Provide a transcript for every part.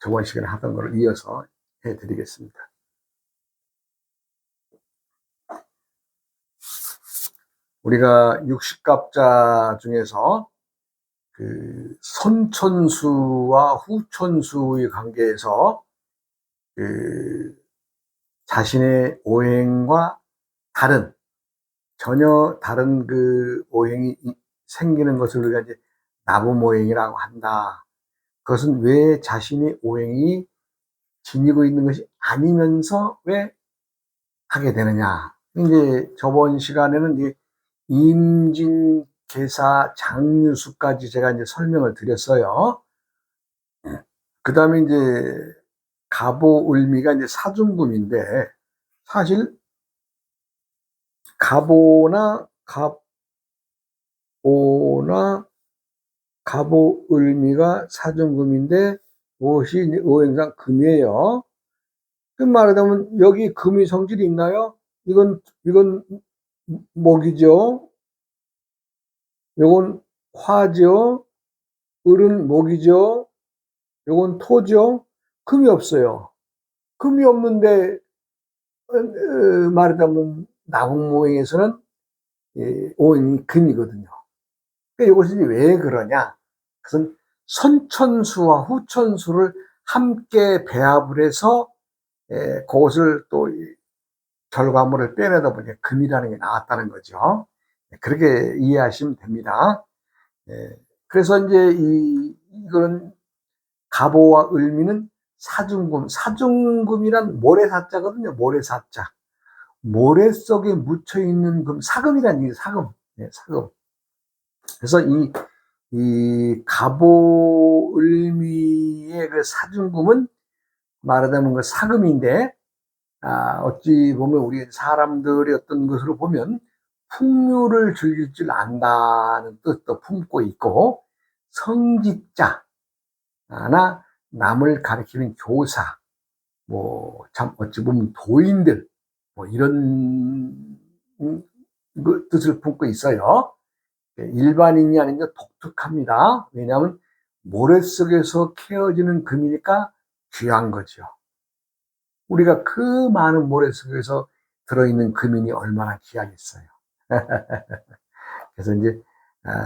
저번 시간에 하던 걸 이어서 해드리겠습니다. 우리가 육식갑자 중에서 그 선천수와 후천수의 관계에서 그 자신의 오행과 전혀 다른 그 오행이 생기는 것을 우리가 이제 나부모행이라고 한다. 그것은 왜 자신의 오행이 지니고 있는 것이 아니면서 왜 하게 되느냐. 이제 저번 시간에는 이제 임진, 계사, 장유수까지 제가 이제 설명을 드렸어요. 그 다음에 이제 갑오, 을미가 이제 사중금인데, 사실 갑오나 갑오, 을미가 사중금인데, 무엇이 이제 오행상 금이에요. 그 말하자면 여기 금이 성질이 있나요? 이건 목이죠. 요건 화죠. 을은 목이죠. 요건 토죠. 금이 없어요. 금이 없는데 말하자면 나무모행에서는 오행이 금이거든요. 그러니까 이것이 왜 그러냐? 그것은 선천수와 후천수를 함께 배합을 해서 그것을 또 결과물을 빼내다 보니까 금이라는 게 나왔다는 거죠. 그렇게 이해하시면 됩니다. 그래서 이제 이건 갑오와 을미는 사중금이란 모래사자거든요. 모래사자. 모래 속에 묻혀 있는 금, 사금이란 얘기, 사금. 사금. 그래서 이 갑오, 을미의 그 사중금은 말하자면 그 사금인데, 어찌 보면 우리 사람들의 어떤 것으로 보면 풍류를 즐길 줄 안다는 뜻도 품고 있고, 성직자나 남을 가리키는 교사, 참 어찌 보면 도인들, 이런 뜻을 품고 있어요. 일반인이 아니라 독특합니다. 왜냐하면 모래 속에서 캐어지는 금이니까 귀한 거죠. 우리가 그 많은 모래 속에서 들어있는 금인이 얼마나 귀하겠어요. 그래서 이제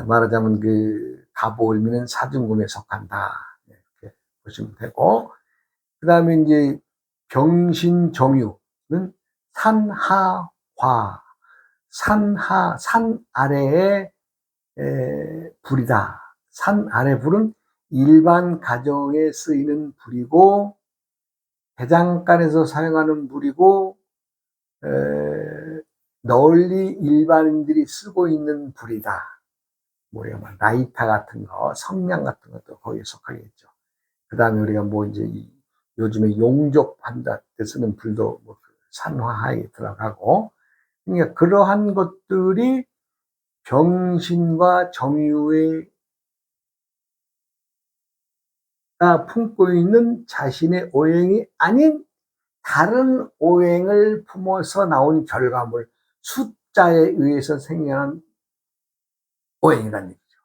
말하자면 그 갑오을미는 사중금에 속한다. 이렇게 보시면 되고, 그 다음에 이제 병신정유는 산하화, 산 아래의 불이다. 산 아래 불은 일반 가정에 쓰이는 불이고, 대장간에서 사용하는 불이고, 널리 일반인들이 쓰고 있는 불이다. 라이터 같은 거, 성냥 같은 것도 거기에 속하겠죠. 그 다음에 우리가 이제 요즘에 용접한다 때 쓰는 불도 산화하에 들어가고, 그러니까 그러한 것들이 병신과 정유의 품고 있는 자신의 오행이 아닌 다른 오행을 품어서 나온 결과물, 숫자에 의해서 생겨난 오행이라는 얘기죠.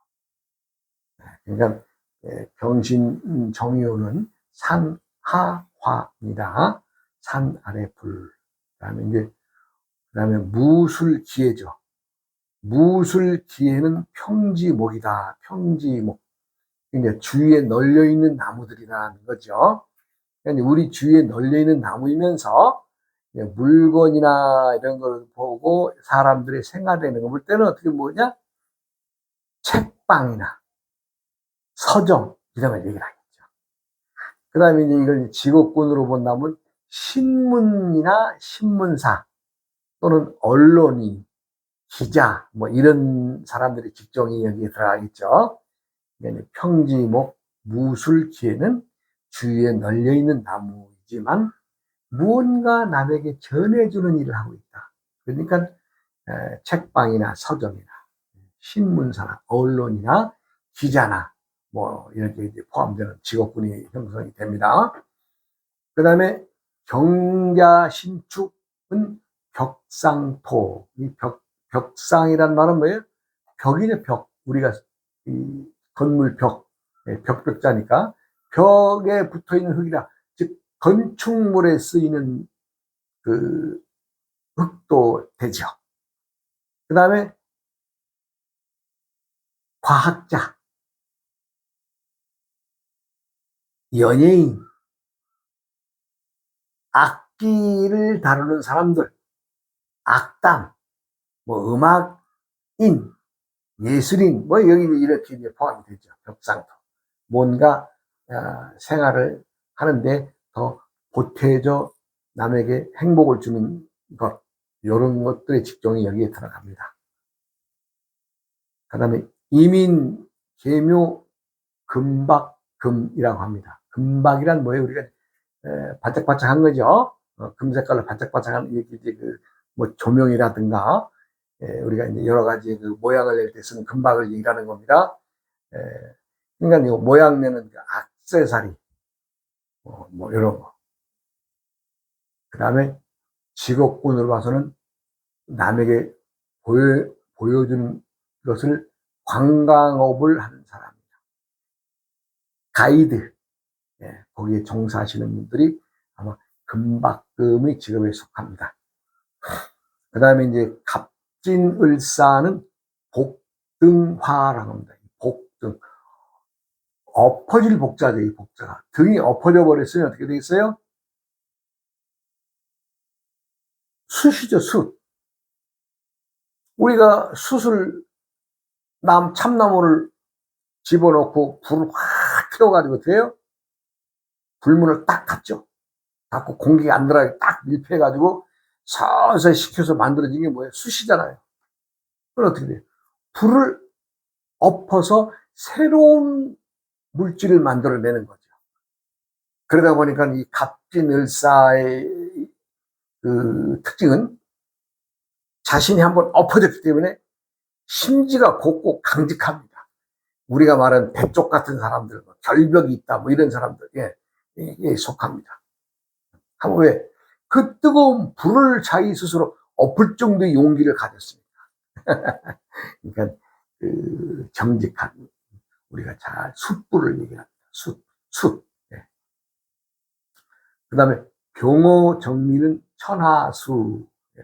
그러니까 병신 정유는 산하화입니다. 산 아래 불. 그다음에 무술기해죠. 무술기해는 평지목이다. 평지목. 그러니까 주위에 널려 있는 나무들이라는 거죠. 그러니까 우리 주위에 널려 있는 나무이면서 물건이나 이런 걸 보고 사람들이 생활되는 거 볼 때는 어떻게 뭐냐? 책방이나 서점 이런 걸 얘기를 하겠죠. 그 다음에 이제 이걸 직업군으로 본다면 신문이나 신문사 또는 언론인, 기자 이런 사람들의 직종이 여기에 들어가겠죠. 그러니까 평지목, 무술기에는 주위에 널려있는 나무이지만 무언가 남에게 전해주는 일을 하고 있다. 그러니까 책방이나 서점이나 신문사나 언론이나 기자나 이렇게 이제 포함되는 직업군이 형성이 됩니다. 그 다음에 경자신축은 벽상토. 벽상이란 말은 뭐예요? 벽이죠, 벽. 우리가 이 건물 벽, 벽벽자니까 벽에 붙어 있는 흙이라, 즉 건축물에 쓰이는 그 흙도 되죠. 그 다음에 과학자, 연예인, 악기를 다루는 사람들, 악당, 뭐 음악인, 예술인, 뭐 여기 이렇게 이제 포함이 되죠. 벽상도. 뭔가 생활을 하는데 더 보태져 남에게 행복을 주는 것, 이런 것들의 직종이 여기에 들어갑니다. 그 다음에 이민, 계묘, 금박, 금이라고 합니다. 금박이란 뭐예요? 우리가 반짝반짝한 거죠. 금 색깔로 반짝반짝한 이제 뭐 조명이라든가 우리가 이제 여러 가지 그 모양을 낼 때 쓰는 금박을 얘기하는 겁니다. 그러니까 이 모양 내는 그 액세서리 뭐 이런 거. 그 다음에 직업군으로 봐서는 남에게 보여주는 것을 관광업을 하는 사람입니다. 가이드, 거기에 종사하시는 분들이 아마 금박금의 직업에 속합니다. 그 다음에 이제 갑진을사는 복등화라고 합니다. 복등. 엎어질 복자죠, 이 복자가. 등이 엎어져 버렸으면 어떻게 되겠어요? 숯이죠, 숯. 우리가 숯을, 참나무를 집어넣고 불을 확 태워가지고 어떻게 해요? 불문을 딱 닫죠. 닫고 공기가 안 들어가게 딱 밀폐해가지고 서서히 식혀서 만들어진 게 뭐예요? 숯이잖아요. 그럼 어떻게 돼요? 불을 엎어서 새로운 물질을 만들어내는 거죠. 그러다 보니까 이 갑진을사의 그 특징은 자신이 한번 엎어졌기 때문에 심지가 곱고 강직합니다. 우리가 말하는 대쪽 같은 사람들, 뭐 결벽이 있다, 뭐 이런 사람들에 속합니다. 한번 왜? 그 뜨거운 불을 자기 스스로 엎을 정도의 용기를 가졌습니다. 그러니까 그 정직한, 우리가 잘 숯불을 얘기합니다. 숯. 네. 그 다음에 병호 정리는 천하수. 네.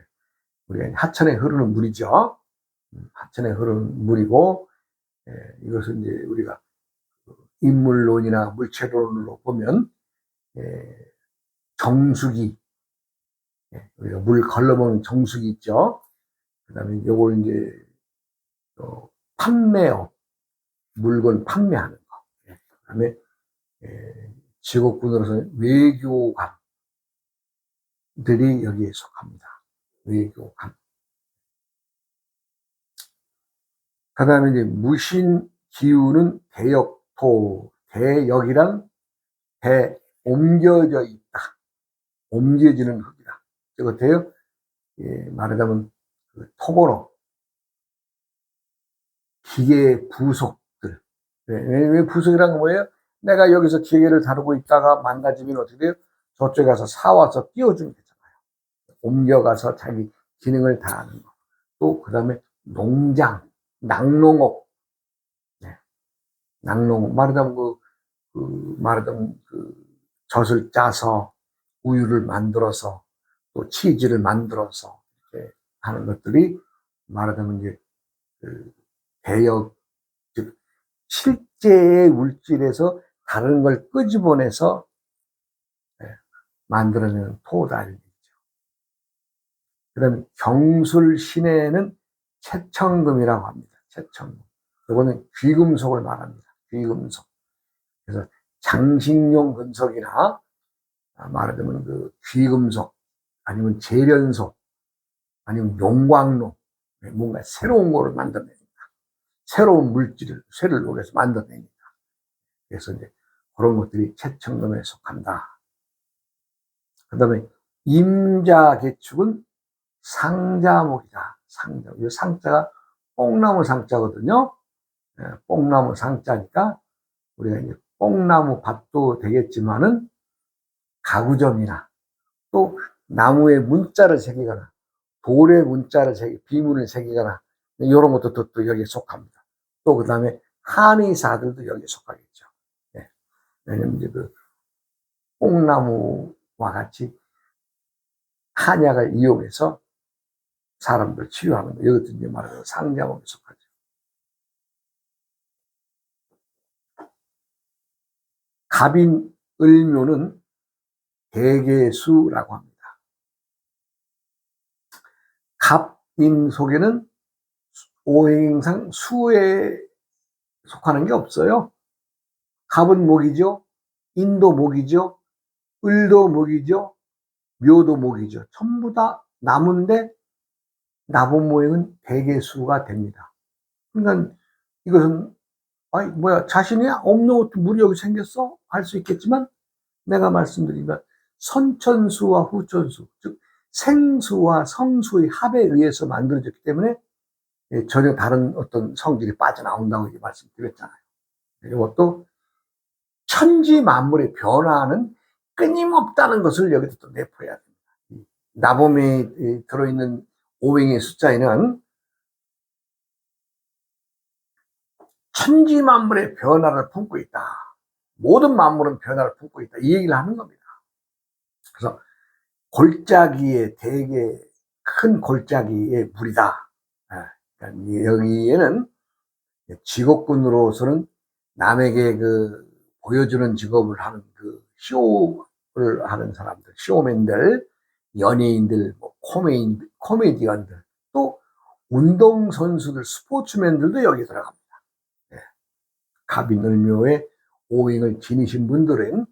우리가 하천에 흐르는 물이죠. 하천에 흐르는 물이고, 이것은 이제 우리가 인물론이나 물체론으로 보면 정수기, 우리가 물 걸러먹는 정수기 있죠. 그 다음에 요걸 이제 판매업, 물건 판매하는 거. 그 다음에 직업군으로서 외교관들이 여기에 속합니다. 외교관. 그 다음에 이제 무신 기운은 대역토, 대역이란 옮겨져 있다. 옮겨지는 흙이다. 이거 어때요? 말하자면 그 토보로 기계 부속들. 왜 부속이란 건 뭐예요? 내가 여기서 기계를 다루고 있다가 망가지면 어떻게 돼요? 저쪽에 가서 사와서 끼워주면 되잖아요. 옮겨가서 자기 기능을 다하는 거. 또 그 다음에 농장, 낙농업. 낙농업. 말하자면 말하자면 젖을 짜서 우유를 만들어서 또 치즈를 만들어서 이렇게 하는 것들이 말하자면 이제 대역, 즉 실제의 물질에서 다른 걸 끄집어내서 만들어내는 토달이죠. 그 다음에 경술신에는 채청금이라고 합니다. 채청금. 이거는 귀금속을 말합니다. 귀금속. 그래서 장식용 금속이나 말하자면 그 귀금속, 아니면 재련속, 아니면 용광로, 뭔가 새로운 거를 만들어냅니다. 새로운 물질을, 쇠를 녹여서 만들어냅니다. 그래서 이제 그런 것들이 채청금에 속한다. 그 다음에 임자개축은 상자목이다. 상자. 이 상자가 뽕나무 상자거든요. 뽕나무 상자니까 우리가 이제 뽕나무 밭도 되겠지만은 가구점이나 또 나무에 문자를 새기거나 돌에 문자를 비문을 새기거나 이런 것도 또 여기에 속합니다. 또 그 다음에 한의사들도 여기에 속하겠죠. 네. 왜냐면 이제 그 뽕나무와 같이 한약을 이용해서 사람들 치유하는 거. 이것도 이제 말하는 상자목에 속하죠. 갑인 을묘는 대개수라고 합니다. 갑인 속에는 오행상 수에 속하는 게 없어요. 갑은 목이죠. 인도 목이죠. 을도 목이죠. 묘도 목이죠. 전부 다 나무인데 나무 모양은 대개수가 됩니다. 그러니까 이것은 아니 뭐야 자신이 없는 것도 물이 여기 생겼어? 할 수 있겠지만 내가 말씀드리면 선천수와 후천수 즉 생수와 성수의 합에 의해서 만들어졌기 때문에 전혀 다른 어떤 성질이 빠져나온다고 말씀드렸잖아요. 이것도 천지 만물의 변화는 끊임없다는 것을 여기서 또 내포해야 됩니다. 나봄에 들어있는 오행의 숫자에는 천지 만물의 변화를 품고 있다. 모든 만물은 변화를 품고 있다. 이 얘기를 하는 겁니다. 그래서 골짜기에 되게 큰 골짜기의 물이다. 그러니까 여기에는 직업군으로서는 남에게 그 보여주는 직업을 하는 그 쇼를 하는 사람들, 쇼맨들, 연예인들, 뭐 코미디언들, 또 운동선수들, 스포츠맨들도 여기 들어갑니다. 갑인을묘에 오행을 지니신 분들은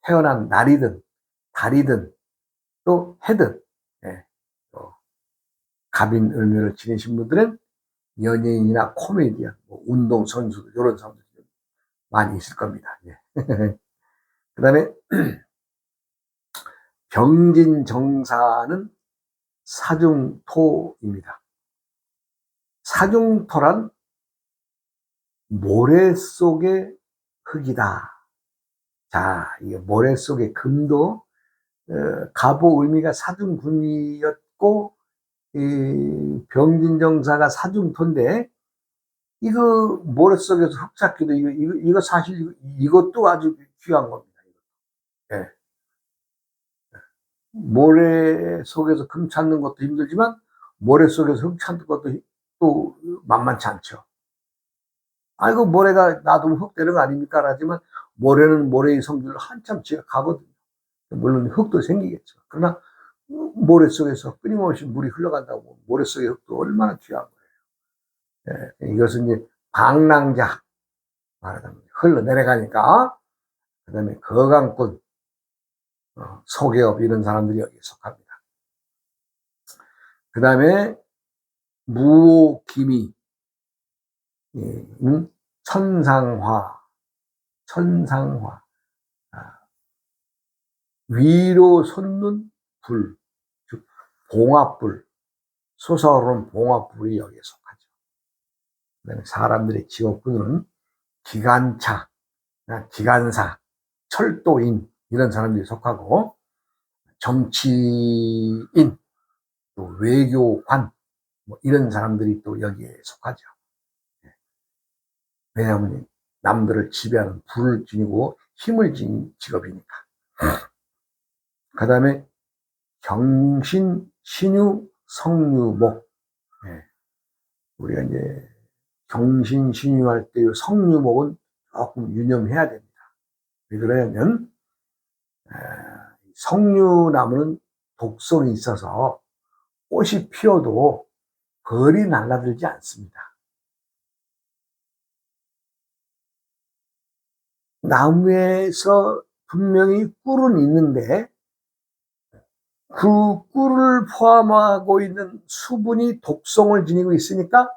태어난 날이든 달이든 또 해든 갑인을묘를 지니신 분들은 연예인이나 코미디언, 뭐 운동선수들 이런 사람들이 많이 있을 겁니다. 그 다음에 병진정사는 사중토입니다. 사중토란 모래 속의 흙이다. 자, 이게 모래 속의 금도 갑오 을미가 사중금이었고 이 병진정사가 사중토인데 이거 모래 속에서 흙 찾기도 이거 사실 이것도 아주 귀한 겁니다. 예. 모래 속에서 금 찾는 것도 힘들지만 모래 속에서 흙 찾는 것도 또 만만치 않죠. 아이고 모래가 놔두면 흙 되는 거 아닙니까? 하지만 모래는 모래의 성질을 한참 지각하거든요. 물론 흙도 생기겠죠. 그러나 모래 속에서 끊임없이 물이 흘러간다고 모래 속의 흙도 얼마나 귀한 거예요. 예, 이것은 이제 방랑자 말하자면 흘러내려가니까 그 다음에 거강꾼 소개업 이런 사람들이 여기에 속합니다. 그 다음에 무오기미 천상화 위로 솟는 불, 즉 봉화불, 솟아오르는 봉화불이 여기에 속하죠. 그다음에 사람들의 직업군은 기관차, 기관사, 철도인 이런 사람들이 속하고 정치인, 또 외교관 뭐 이런 사람들이 또 여기에 속하죠. 왜냐하면 남들을 지배하는 불을 지니고 힘을 지닌 직업이니까. 그 다음에 경신, 신유, 성유목. 우리가 이제 경신, 신유할 때 성유목은 조금 유념해야 됩니다. 왜 그러냐면 성유나무는 독성이 있어서 꽃이 피어도 벌이 날아들지 않습니다. 나무에서 분명히 꿀은 있는데 그 꿀을 포함하고 있는 수분이 독성을 지니고 있으니까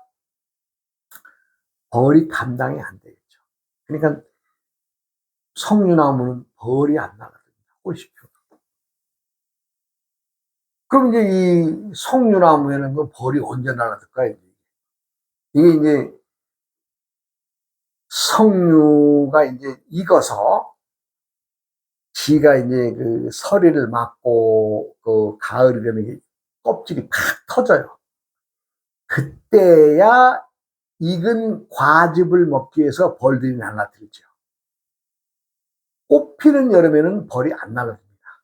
벌이 감당이 안 되겠죠. 그러니까 석류나무는 벌이 안 날아듭니다. 꽃이 피어도. 그럼 이제 이 석류나무에는 그 벌이 언제 날아들까요? 이게 이제 석류가 이제 익어서 지가 이제 그 서리를 맞고 그 가을이 되면 껍질이 팍 터져요. 그때야 익은 과즙을 먹기 위해서 벌들이 날아들죠. 꽃 피는 여름에는 벌이 안 날아듭니다.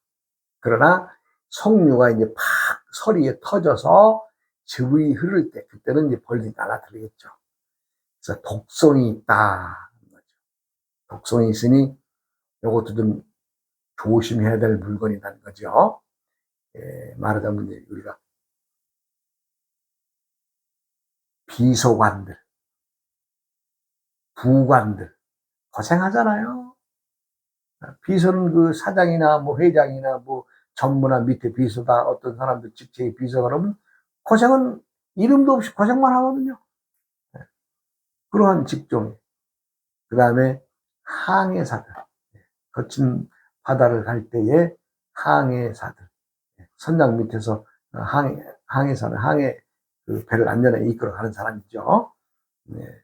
그러나 석류가 이제 팍 서리에 터져서 즙이 흐를 때 그때는 이제 벌이 날아들겠죠. 그래서 독성이 있다. 독성이 있으니 이것도 좀 조심해야 될 물건이라는 거죠. 말하자면 이제 우리가 비서관들, 부관들 고생하잖아요. 비서는 그 사장이나 뭐 회장이나 뭐 전무나 밑에 비서다 어떤 사람들 직책의 비서가 그러면 고생은 이름도 없이 고생만 하거든요. 그러한 직종. 그 다음에 항해사들. 거친 바다를 갈 때에 항해사들. 선장 밑에서 항해사는 그 배를 안전하게 이끌어 가는 사람이죠.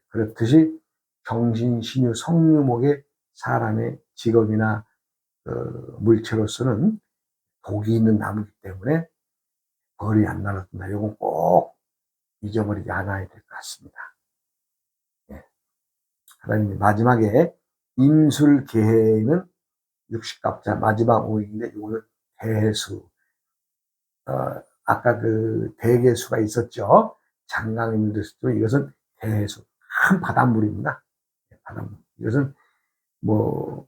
그렇듯이 경신신유 성유목의 사람의 직업이나 물체로서는 독이 있는 나무이기 때문에 벌이 안 날아든다. 이건 꼭 잊어버리지 않아야 될 것 같습니다. 하나님 마지막에 임술계해는 육식갑자 마지막 오행인데 이거는 대수. 아까 그 대개수가 있었죠. 장강인도 있었죠. 이것은 대수. 큰 바닷물입니다. 바닷물. 이것은 뭐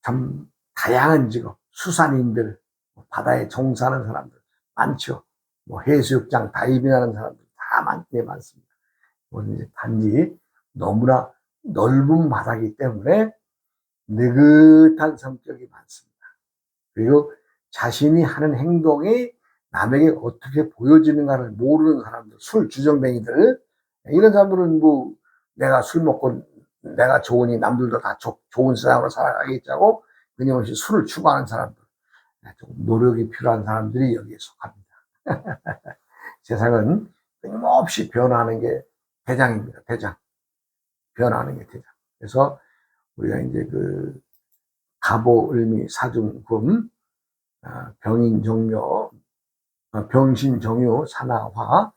참 다양한 직업, 수산인들, 바다에 종사하는 사람들 많죠. 뭐 해수욕장 다이빙하는 사람들 다 많습니다. 이제 단지 너무나 넓은 바다이기 때문에 느긋한 성격이 많습니다. 그리고 자신이 하는 행동이 남에게 어떻게 보여지는가를 모르는 사람들, 술 주정뱅이들, 이런 사람들은 뭐 내가 술 먹고 내가 좋으니 남들도 다 좋은 세상으로 살아가겠자고 끊임없이 술을 추구하는 사람들, 조금 노력이 필요한 사람들이 여기에 속합니다. 세상은 끊임없이 변화하는 게 대장입니다. 대장. 변화하는 게 대장. 그래서 우리가 이제 그 갑오, 을미, 사중, 금, 병인정묘, 병신정유, 산화화,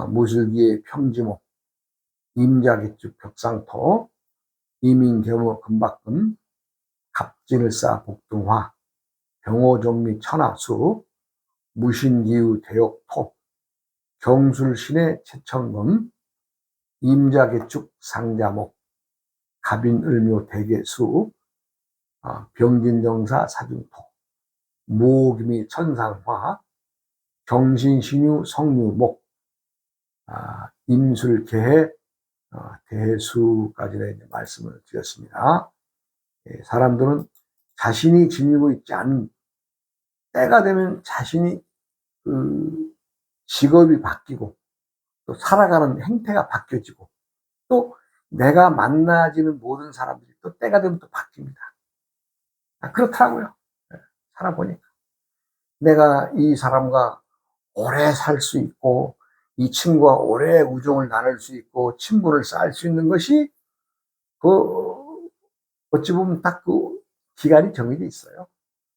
무술기의 평지목, 임자기축, 벽상토, 이민겸호, 금박금, 갑진을사, 복등화, 병호정미, 천하수, 무신기후, 대옥토, 경술신의 채천금, 임자개축, 상자목, 갑인을묘, 대개수, 병진정사, 사중토, 무호기미, 천상화, 경신신유, 성유목, 임술계해, 대수까지 말씀을 드렸습니다. 사람들은 자신이 지니고 있지 않은 때가 되면 자신이 그 직업이 바뀌고 또 살아가는 행태가 바뀌어지고 또 내가 만나지는 모든 사람들이 또 때가 되면 또 바뀝니다. 그렇더라고요. 살아보니까 내가 이 사람과 오래 살 수 있고 이 친구와 오래 우정을 나눌 수 있고 친분을 쌓을 수 있는 것이 그 어찌 보면 딱 그 기간이 정해져 있어요.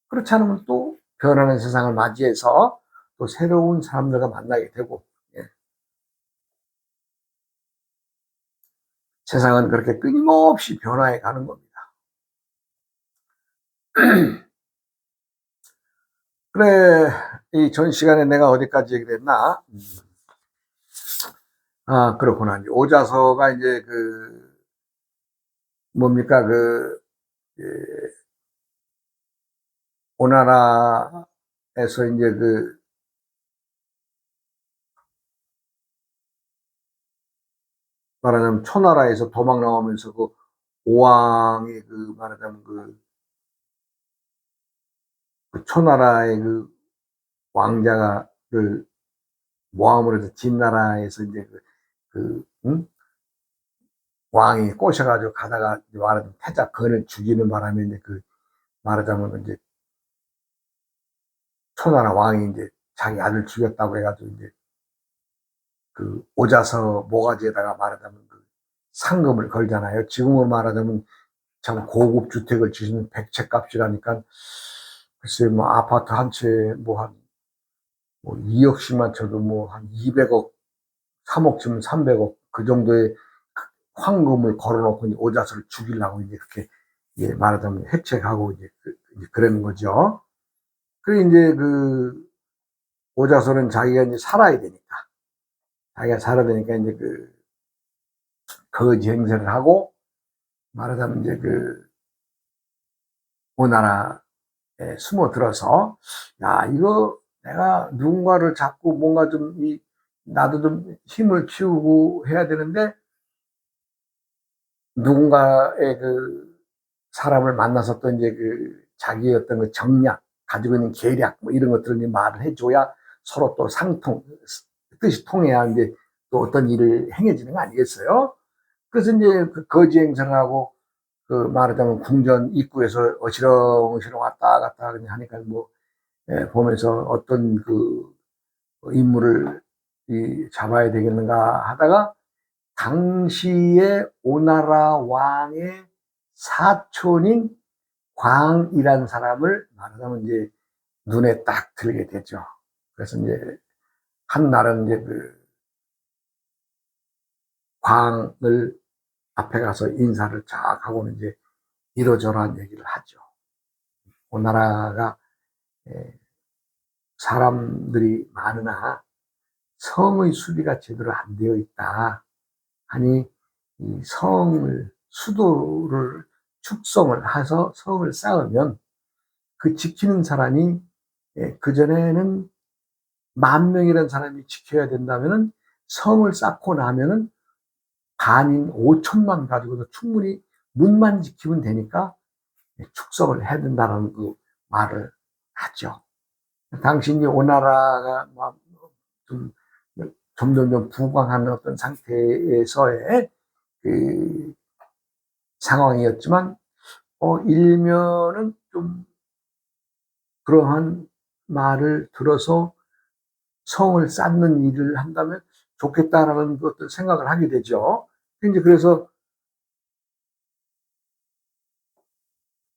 그렇지 않으면 또 변하는 세상을 맞이해서 또 새로운 사람들과 만나게 되고, 세상은 그렇게 끊임없이 변화해 가는 겁니다. 그래, 이 전 시간에 내가 어디까지 얘기를 했나? 그렇구나. 오자서가 이제 뭡니까, 예, 오나라에서 이제 말하자면 초나라에서 도망 나오면서 오왕의 말하자면 초나라의 왕자를 모함으로 해서 진나라에서 이제 왕이 꼬셔가지고 가다가 말하자면 태자건을 죽이는 바람에 이제 말하자면 이제 초나라 왕이 이제 자기 아들 죽였다고 해가지고 이제 오자서 모가지에다가 말하자면 상금을 걸잖아요. 지금으로 말하자면 참 고급 주택을 지으면 백채 값이라니까 글쎄 뭐 아파트 한 채에 한 2억씩만 쳐도 한 200억, 3억쯤 300억 그 정도의 황금을 걸어놓고 이제 오자서를 죽이려고 이제 그렇게 예, 말하자면 해책하고 이제 그러는 거죠. 그리고 이제 오자설은 자기가 이제 살아야 되니까, 자기가 살아야 되니까 이제 거지 행세를 하고, 말하자면 이제 오나라에 숨어 들어서, 야, 이거 내가 누군가를 잡고 뭔가 좀 나도 좀 힘을 키우고 해야 되는데, 누군가의 사람을 만나서 또 이제 자기의 어떤 정략, 가지고 있는 계략, 뭐 이런 것들을 말을 해줘야 서로 또 뜻이 통해야 이제 또 어떤 일을 행해지는 거 아니겠어요? 그래서 이제 거지 행사를 하고, 말하자면 궁전 입구에서 어시렁어시렁 왔다 갔다 하니까 뭐, 예, 보면서 어떤 인물을 잡아야 되겠는가 하다가, 당시의 오나라 왕의 사촌인 광이라는 사람을 말하자면 이제 눈에 딱 들게 되죠. 그래서 이제 한날은 이제 광을 앞에 가서 인사를 쫙 하고는 이제 이러저러한 얘기를 하죠. 오나라가 사람들이 많으나 성의 수비가 제대로 안 되어 있다 하니, 이 수도를 축성을 해서 성을 쌓으면 그 지키는 사람이, 그전에는 10,000명이라는 사람이 지켜야 된다면은 성을 쌓고 나면은 반인 5천만 가지고도 충분히 문만 지키면 되니까 축성을 해야 된다는 말을 하죠. 당시 이제 오나라가 좀 점점점 부강하는 어떤 상태에서의 상황이었지만, 일면은 좀 그러한 말을 들어서 성을 쌓는 일을 한다면 좋겠다라는 것들 생각을 하게 되죠. 이제 그래서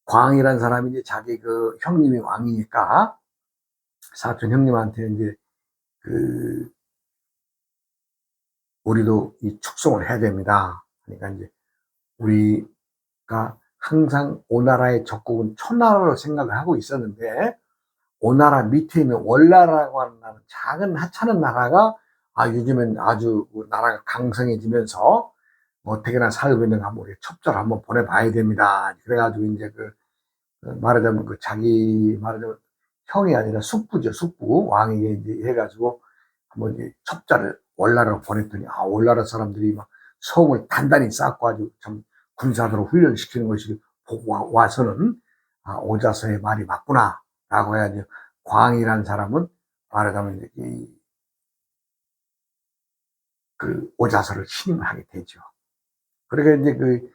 광이라는 사람이 이제 자기 형님이 왕이니까 사촌 형님한테 이제 우리도 이 축성을 해야 됩니다. 그러니까 이제 우리가 항상 오나라의 적국은 초나라로 생각을 하고 있었는데, 오나라 밑에 있는 월나라라고 하는 작은 하찮은 나라가 요즘엔 아주 나라가 강성해지면서 어떻게나 살고 있는가 한번 우리 첩자를 한번 보내봐야 됩니다. 그래가지고 이제 말하자면 자기 말하자면 형이 아니라 숙부죠, 숙부 왕에게 이제 해가지고 한번 이제 첩자를 월나라로 보냈더니, 월나라 사람들이 막 성을 단단히 쌓고 아주 참 군사들을 훈련시키는 것이 보고 와서는, 오자서의 말이 맞구나라고 해야지. 광이라는 사람은 말하자면 오자서를 신임을 하게 되죠. 그러니까 이제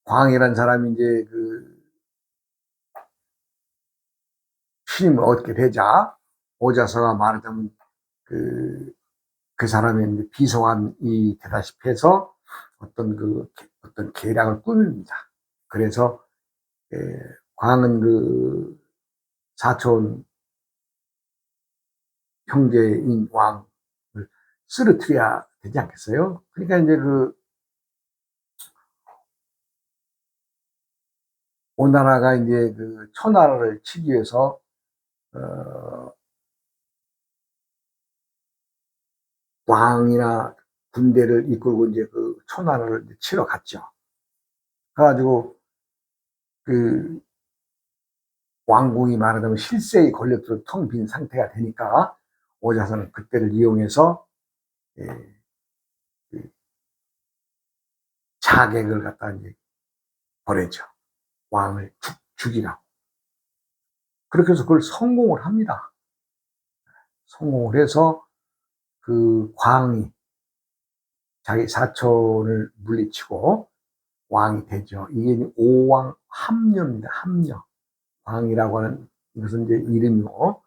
광이라는 사람이 이제 신임을 얻게 되자, 오자서가 말하자면 그 사람의 이제 비서관이 되다시피 해서 어떤 계략을 꾸밉니다. 그래서 광은 사촌 형제인 왕을 쓰러뜨려야 되지 않겠어요? 그러니까 이제 오나라가 이제 초나라를 치기 위해서 왕이나 군대를 이끌고 이제 초나라를 이제 치러 갔죠. 그래가지고 왕궁이 말하자면 실세에 걸려들어 텅 빈 상태가 되니까, 오자선은 그때를 이용해서 자객을 갖다 이제 보내죠. 왕을 죽이라고. 그렇게 해서 그걸 성공을 합니다. 성공을 해서 광이 자기 사촌을 물리치고 왕이 되죠. 이게 오왕 함녀입니다. 함녀. 광이라고 하는 이것은 이제 이름이고,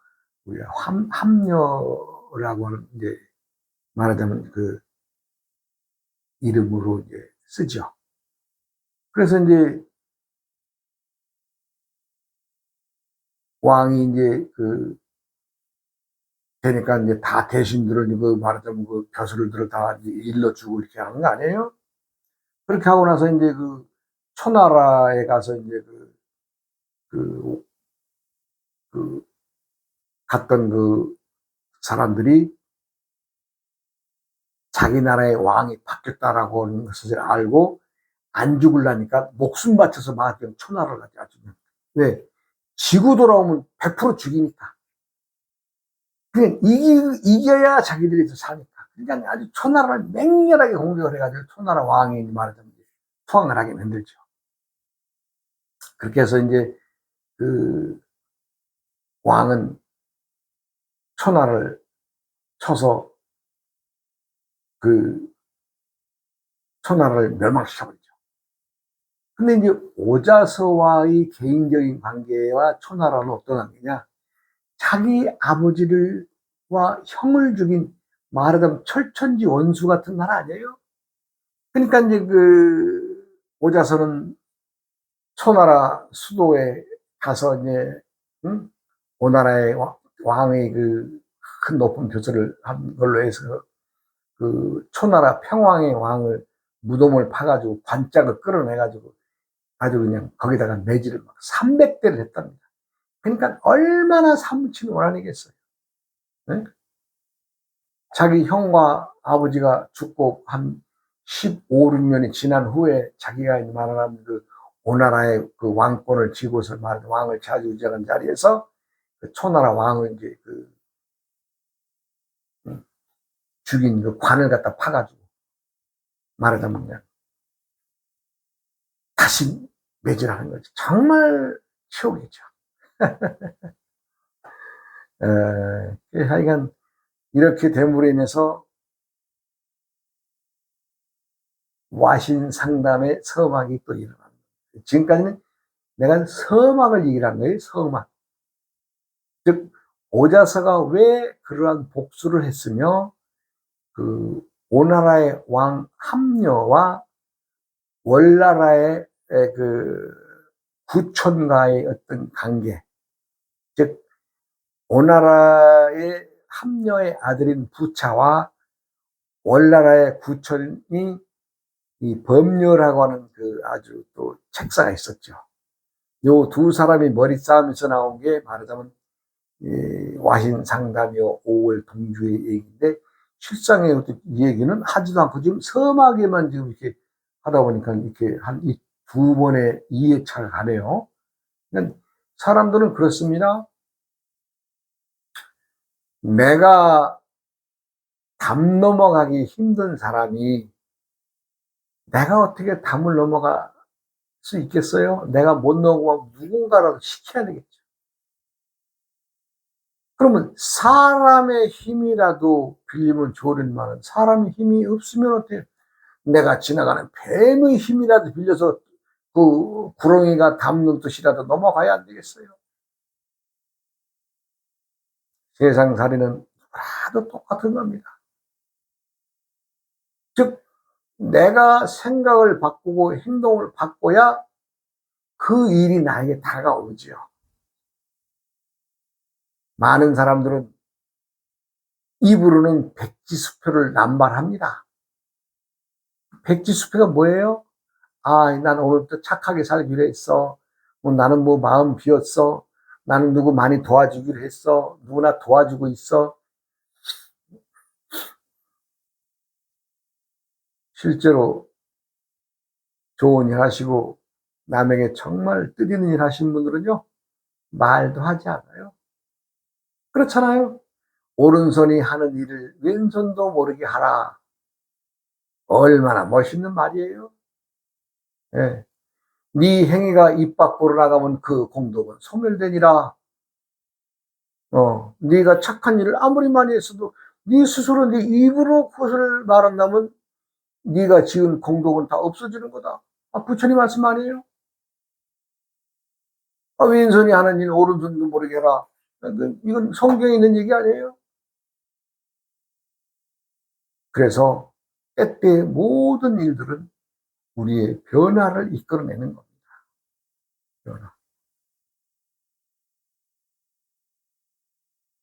우리가 함녀라고 하는 이제 말하자면 이름으로 이제 쓰죠. 그래서 이제 왕이 이제 되니까 이제 다 대신들을 말하자면 벼슬들을 다 일러주고 이렇게 하는 거 아니에요? 그렇게 하고 나서 이제 초나라에 가서 이제 그, 그, 갔던 그 사람들이 자기 나라의 왕이 바뀌었다라고 하는 것을 알고 안 죽으려니까 목숨 바쳐서 막았던 초나라를 가지고. 왜? 지구 돌아오면 100% 죽이니까. 그냥 이겨야 자기들이 더 사니까. 그냥 아주 초나라를 맹렬하게 공격을 해가지고 초나라 왕이 말하자면 투항을 하게 만들죠. 그렇게 해서 이제 그 왕은 초나라를 쳐서 그 초나라를 멸망시켜버리죠. 근데 이제 오자서와의 개인적인 관계와 초나라는 어떤 관계냐? 자기 아버지와 형을 죽인 말하자면 철천지 원수 같은 나라 아니에요? 그러니까 이제 그 오자서는 초나라 수도에 가서 이제 오나라의 왕의 그 큰 높은 벼슬을 한 걸로 해서 그 초나라 평왕의 왕을 무덤을 파가지고 관짝을 끌어내가지고 아주 그냥 거기다가 매질을 막 300대를 했답니다. 그러니까 얼마나 사무치는 원한이겠어요. 네? 자기 형과 아버지가 죽고 한 15, 16년이 지난 후에 자기가 말하는 그 오나라의 그 왕권을 쥐고서 말하는 왕을 차지하는 자리에서 그 초나라 왕을 이제 그 죽인 그 관을 갖다 파가지고 말하자면 그냥 다시 매질하는 거죠. 정말 치욕이죠. 하여간 이렇게 됨으로 인해서 와신 상담의 서막이 또 일어납니다. 지금까지는 내가 서막을 얘기한 거예요. 서막. 즉 오자서가 왜 그러한 복수를 했으며 그 오나라의 왕 함녀와 월나라의 그 구촌과의 어떤 관계, 즉 오나라의 함녀의 아들인 부차와 월나라의 구촌이 이 법률하고 하는 그 아주 또 책사가 있었죠. 요 두 사람이 머리싸움에서 나온 게 말하자면 와신 상담이요 5월 동주의 얘기인데 실상의 이 얘기는 하지도 않고 지금 서막에만 지금 이렇게 하다 보니까 이렇게 한 이 두 번의 이해차가 가네요. 그러니까 사람들은 그렇습니다. 내가 담 넘어가기 힘든 사람이 내가 어떻게 담을 넘어갈 수 있겠어요? 내가 못 넘어가고 누군가라도 시켜야 되겠죠. 그러면 사람의 힘이라도 빌리면 좋으련만은 사람의 힘이 없으면 어때요? 내가 지나가는 뱀의 힘이라도 빌려서 그 구렁이가 담는 듯이라도 넘어가야 안 되겠어요? 세상살이는 다도 똑같은 겁니다. 즉 내가 생각을 바꾸고 행동을 바꿔야 그 일이 나에게 다가오지요. 많은 사람들은 입으로는 백지수표를 남발합니다. 백지수표가 뭐예요? 아, 난 오늘부터 착하게 살기로 했어. 뭐 나는 뭐 마음 비었어. 나는 누구 많이 도와주기로 했어. 누구나 도와주고 있어. 실제로 좋은 일 하시고 남에게 정말 뜻있는 일 하신 분들은요, 말도 하지 않아요. 그렇잖아요. 오른손이 하는 일을 왼손도 모르게 하라. 얼마나 멋있는 말이에요. 예. 네 행위가 입 밖으로 나가면 그 공덕은 소멸되니라. 네가 착한 일을 아무리 많이 했어도 네 스스로 네 입으로 그것을 말한다면 네가 지은 공덕은 다 없어지는 거다. 아, 부처님 말씀 아니에요? 아, 왼손이 하는 일 오른손도 모르게 해라. 이건 성경에 있는 얘기 아니에요? 그래서 때때의 모든 일들은 우리의 변화를 이끌어내는 겁니다. 변화.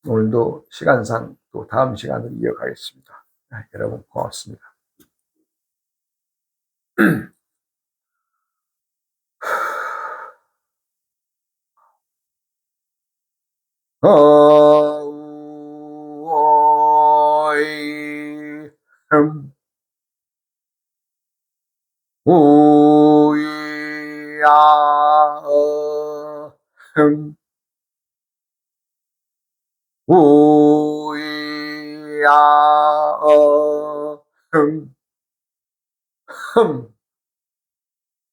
오늘도 시간상 또 다음 시간을 이어가겠습니다. 여러분 고맙습니다. 어이 우이야 우이야 흠